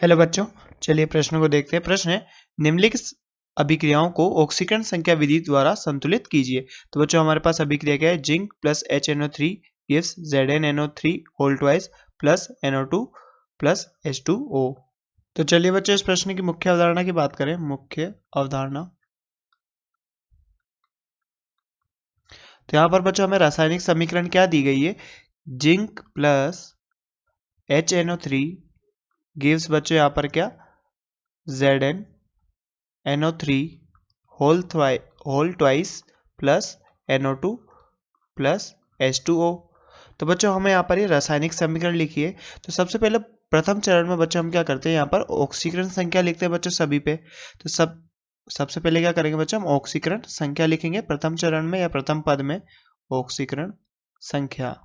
Hello बच्चों, चलिए प्रश्नों को देखते हैं। प्रश्न है, निम्नलिखित अभिक्रियाओं को ऑक्सीकरण संख्या विधि द्वारा संतुलित कीजिए। तो बच्चों हमारे पास अभिक्रिया क्या है? Zinc plus HNO3 gives ZnNO3 whole twice plus NO2 plus H2O। तो चलिए बच्चों इस प्रश्न की मुख्य अवधारणा की बात करें। मुख्य अवधारणा, तो यहाँ पर बच्चों हमें रासायनिक समीकरण क्या दी गई है? जिंक प्लस HNO3 gives बच्चों यहाँ पर क्या? ZnNO3 whole twice plus NO2 plus H2O। तो बच्चों हमें यहाँ पर ये रासायनिक समीकरण लिखिए। तो सबसे पहले प्रथम चरण में बच्चों हम क्या करते हैं? यहाँ पर ऑक्सीकरण संख्या लिखते हैं बच्चों सभी पे। तो सबसे पहले क्या करेंगे बच्चों? हम ऑक्सीकरण संख्या लिखेंगे प्रथम चरण में या प्रथम पद में, ऑक्सीकरण संख्या।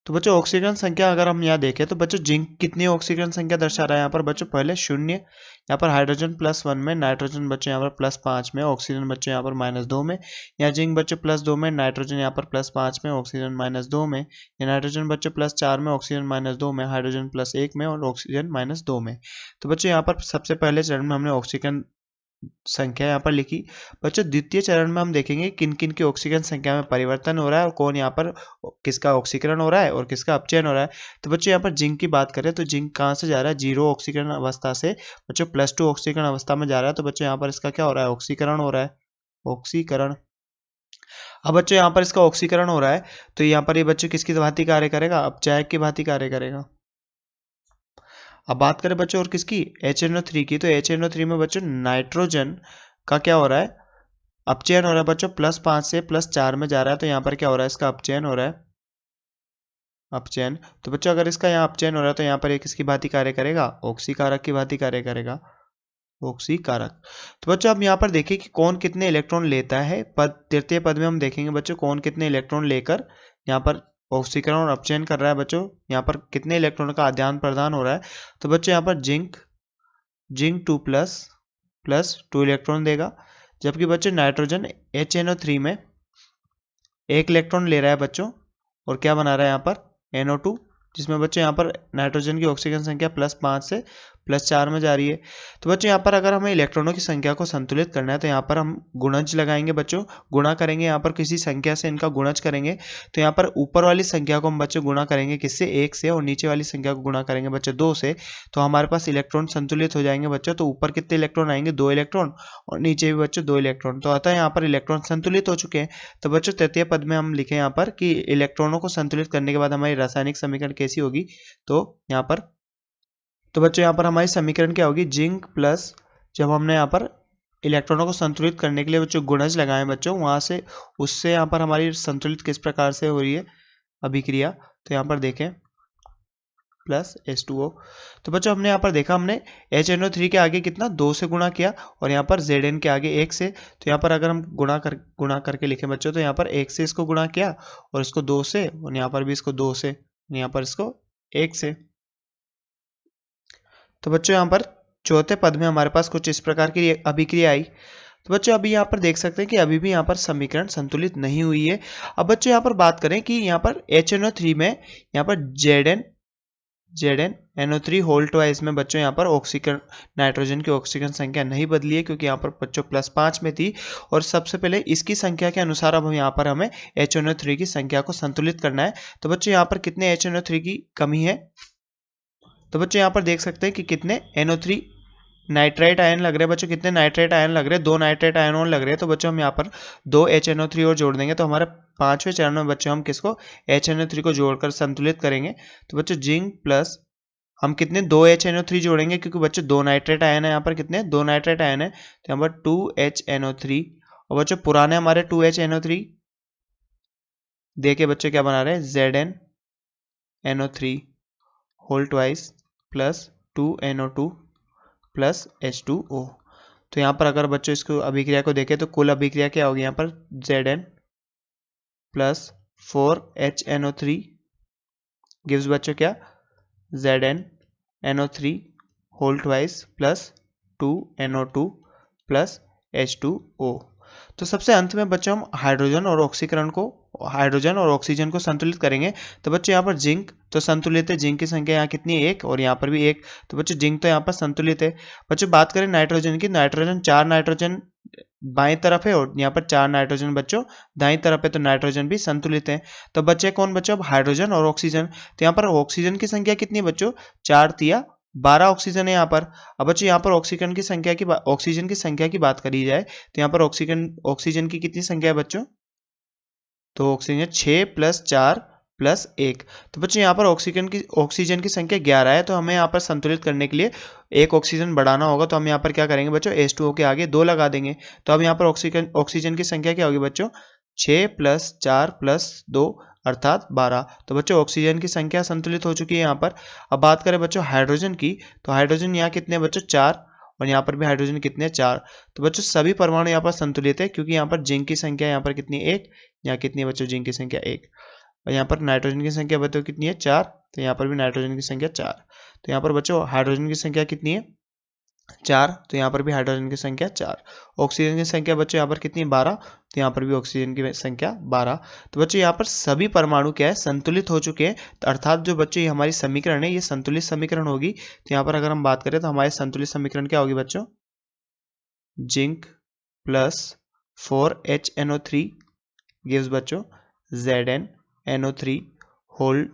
तो बच्चों ऑक्सीकरण संख्या अगर हम यहाँ देखें तो बच्चों जिंक कितनी ऑक्सीकरण संख्या दर्शा रहा है यहाँ पर? बच्चों पहले 0, यहाँ पर हाइड्रोजन +1 में, नाइट्रोजन बच्चों यहाँ पर +5 में, ऑक्सीजन बच्चों यहाँ पर -2 में, या जिंक बच्चों +2 में, नाइट्रोजन यहाँ पर +5 में, ऑक्सीजन -2 में, या नाइट्रोजन बच्चों +4 में, ऑक्सीजन -2 में, हाइड्रोजन +1 में और ऑक्सीजन -2 में। तो बच्चों यहाँ पर सबसे पहले चरण में हमने ऑक्सीकरण संख्या यहाँ पर लिखी। बच्चों द्वितीय चरण में हम देखेंगे किन किन की ऑक्सीकरण संख्या में परिवर्तन हो रहा है और कौन यहाँ पर किसका ऑक्सीकरण हो रहा है और किसका अपचयन हो रहा है। तो बच्चों यहाँ पर जिंक की बात करें तो जिंक कहाँ से जा रहा है? 0 ऑक्सीकरण अवस्था से बच्चों +2 ऑक्सीकरण अवस्था में जा रहा है। तो बच्चों यहाँ पर इसका क्या हो रहा है? ऑक्सीकरण हो रहा है, ऑक्सीकरण। अब बच्चों यहाँ पर इसका ऑक्सीकरण हो रहा है तो यहाँ पर ये बच्चों किसकी भांति कार्य करेगा? अपचायक की भांति कार्य करेगा। अब बात करें बच्चों और किसकी? HNO3 की। तो HNO3 में बच्चों नाइट्रोजन का क्या हो रहा है? अपचयन हो रहा है बच्चों, +5 से +4 में जा रहा है। तो यहाँ पर क्या हो रहा है? इसका अपचयन हो रहा है, अपचयन। तो बच्चों अगर इसका यहाँ अपचयन हो रहा है तो यहाँ पर ये किसकी भांति कार्य करेगा? ऑक्सीकारक की भांति कार्य करेगा, ऑक्सीकारक। तो बच्चों अब यहाँ पर देखिए कि कौन कितने इलेक्ट्रॉन लेता है। तृतीय पद में हम देखेंगे बच्चों कौन कितने इलेक्ट्रॉन लेकर यहाँ पर ऑक्सीकरण और अपचयन कर रहा है। बच्चों यहाँ पर कितने इलेक्ट्रॉन का आदान प्रदान हो रहा है? तो बच्चों यहाँ पर जिंक 2 प्लस 2 इलेक्ट्रॉन देगा, जबकि बच्चों नाइट्रोजन HNO3 में 1 इलेक्ट्रॉन ले रहा है बच्चों और क्या बना रहा है यहाँ पर? NO2, जिसमें बच्चों यहाँ पर नाइट्रोजन की ऑक्सीजन संख्या +5 से +4 में जा रही है। तो बच्चों यहाँ पर अगर हमें इलेक्ट्रॉनों की संख्या को संतुलित करना है तो यहाँ पर हम गुणज लगाएंगे बच्चों, गुणा करेंगे यहाँ पर किसी संख्या से, इनका गुणज करेंगे। तो यहाँ पर ऊपर वाली संख्या को हम बच्चों गुणा करेंगे किससे? 1 से, और नीचे वाली संख्या को गुणा करेंगे बच्चों 2 से। तो हमारे पास इलेक्ट्रॉन संतुलित हो जाएंगे बच्चों। तो ऊपर कितने इलेक्ट्रॉन आएंगे? 2 इलेक्ट्रॉन, और नीचे भी बच्चों 2 इलेक्ट्रॉन। तो अतः यहाँ पर इलेक्ट्रॉन संतुलित हो चुके हैं। तो बच्चों तृतीय पद में हम लिखें यहाँ पर कि इलेक्ट्रॉनों को संतुलित करने के बाद हमारी रासायनिक समीकरण कैसी होगी? तो यहाँ पर, तो बच्चों यहाँ पर हमारी समीकरण क्या होगी? जिंक प्लस, जब हमने यहाँ पर इलेक्ट्रॉनों को संतुलित करने के लिए बच्चों गुणज लगाए बच्चों, वहां से उससे यहाँ पर हमारी संतुलित किस प्रकार से हो रही है अभिक्रिया? तो यहाँ पर देखें प्लस H2O। तो बच्चों हमने यहाँ पर देखा, हमने HNO3 के आगे कितना? 2 से गुणा किया, और यहाँ पर Zn के आगे 1 से। तो यहाँ पर अगर हम गुणा करके लिखें बच्चों तो यहाँ पर 1 से इसको गुणा किया और इसको 2 से, और यहाँ पर भी इसको 2 से, यहाँ पर इसको 1 से। तो बच्चों यहाँ पर चौथे पद में हमारे पास कुछ इस प्रकार की अभिक्रिया आई। तो बच्चों अभी यहाँ पर देख सकते हैं कि अभी भी यहाँ पर समीकरण संतुलित नहीं हुई है। अब बच्चों यहाँ पर बात करें कि यहाँ पर HNO3 में यहाँ पर ZnNO3 होल ट्वाइस में बच्चों यहाँ पर ऑक्सीकरण, नाइट्रोजन की ऑक्सीकरण संख्या नहीं बदली है, क्योंकि यहाँ पर बच्चों +5 में थी। और सबसे पहले इसकी संख्या के अनुसार अब यहाँ पर हमें HNO3 की संख्या को संतुलित करना है। तो बच्चों यहाँ पर कितने HNO3 की कमी है? तो बच्चों यहाँ पर देख सकते हैं कि कितने NO3 नाइट्राइट आयन लग रहे हैं बच्चों। कितने नाइट्राइट आयन लग रहे हैं? 2 नाइट्राइट आयन और लग रहे हैं। तो बच्चों हम यहाँ पर 2 HNO3 और जोड़ देंगे। तो हमारे 5वें चरण में बच्चों हम किसको? HNO3 को जोड़कर संतुलित करेंगे। तो बच्चों जिंक प्लस, हम कितने? 2 HNO3 जोड़ेंगे, क्योंकि बच्चों 2 नाइट्राइट आयन है यहाँ पर। कितने? 2 नाइट्राइट आयन है, तो यहाँ पर 2 HNO3। और बच्चों पुराने हमारे 2 HNO3 देके बच्चों क्या बना रहे हैं? ZnNO3 whole twice plus 2 NO2 plus H2O। तो यहाँ पर अगर बच्चों इसको अभिक्रिया को देखें तो कुल अभिक्रिया क्या होगी? यहाँ पर Zn प्लस 4 HNO3 गिव्स बच्चों क्या? ZnNO3 whole twice plus 2 NO2 plus H2O। तो सबसे अंत में बच्चों हम हाइड्रोजन और ऑक्सीकरण को हाइड्रोजन और ऑक्सीजन को संतुलित करेंगे। तो बच्चों यहाँ पर जिंक तो संतुलित है, जिंक की संख्या यहाँ कितनी है 1 और यहाँ पर भी 1। तो बच्चों जिंक तो यहाँ पर संतुलित है। बच्चों बात करें नाइट्रोजन की, नाइट्रोजन 4 नाइट्रोजन बाएं तरफ है और यहाँ पर 4 नाइट्रोजन बच्चों दाईं तरफ है, तो नाइट्रोजन भी संतुलित है। तो बच्चे कौन बच्चों, अब हाइड्रोजन और ऑक्सीजन। तो यहाँ पर ऑक्सीजन की संख्या कितनी है बच्चों, 4 तिया 12 ऑक्सीजन है यहाँ पर। अब बच्चों यहाँ पर ऑक्सीजन की संख्या की बात करी जाए तो यहाँ पर ऑक्सीजन की कितनी संख्या है बच्चों, तो ऑक्सीजन 6 + 4 + 1। तो बच्चों यहाँ पर ऑक्सीजन की संख्या 11 है, तो हमें यहाँ पर संतुलित करने के लिए एक ऑक्सीजन बढ़ाना होगा। तो हम यहाँ पर क्या करेंगे बच्चों, H2O के आगे 2 लगा देंगे। तो अब यहाँ पर ऑक्सीजन की संख्या क्या होगी बच्चों, 6 + 4 + 2 अर्थात 12। तो बच्चों ऑक्सीजन की संख्या संतुलित हो चुकी है यहाँ पर। अब बात करें बच्चों हाइड्रोजन की, तो हाइड्रोजन यहाँ कितने बच्चों, 4 और यहाँ पर भी हाइड्रोजन कितने 4। तो बच्चों सभी परमाणु यहाँ पर संतुलित है, क्योंकि यहाँ पर जिंक की संख्या यहाँ पर कितनी 1, यहाँ कितनी है बच्चों जिंक की संख्या 1, और यहाँ पर नाइट्रोजन की संख्या बच्चों कितनी है 4, तो यहाँ पर भी नाइट्रोजन की संख्या 4। तो यहाँ पर बच्चों हाइड्रोजन की संख्या कितनी है 4, तो यहाँ पर भी हाइड्रोजन की संख्या 4। ऑक्सीजन की संख्या बच्चों यहाँ पर कितनी है 12, तो यहाँ पर भी ऑक्सीजन की संख्या 12। तो बच्चों यहाँ पर सभी परमाणु क्या है, संतुलित हो चुके हैं। तो अर्थात जो बच्चों ये हमारी समीकरण है ये संतुलित समीकरण होगी। तो यहाँ पर अगर हम बात करें तो हमारे संतुलित समीकरण क्या होगी बच्चों, जिंक + 4HNO3 gives बच्चों ZnNO3 whole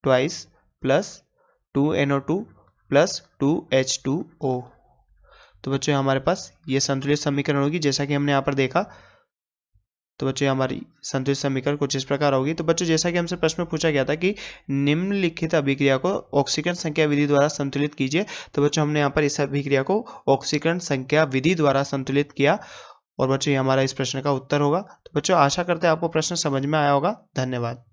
twice plus 2NO2 + 2H2O। तो बच्चों हमारे पास ये संतुलित समीकरण होगी, जैसा कि हमने यहाँ पर देखा। तो बच्चों हमारी संतुलित समीकरण कुछ इस प्रकार होगी। तो बच्चों जैसा कि हमसे प्रश्न में पूछा गया था कि निम्नलिखित अभिक्रिया को ऑक्सीकरण संख्या विधि द्वारा संतुलित कीजिए, तो बच्चों हमने यहाँ पर इस अभिक्रिया को ऑक्सीकरण संख्या विधि द्वारा संतुलित किया और बच्चों ये हमारा इस प्रश्न का उत्तर होगा। तो बच्चों आशा करते हैं आपको प्रश्न समझ में आया होगा। धन्यवाद।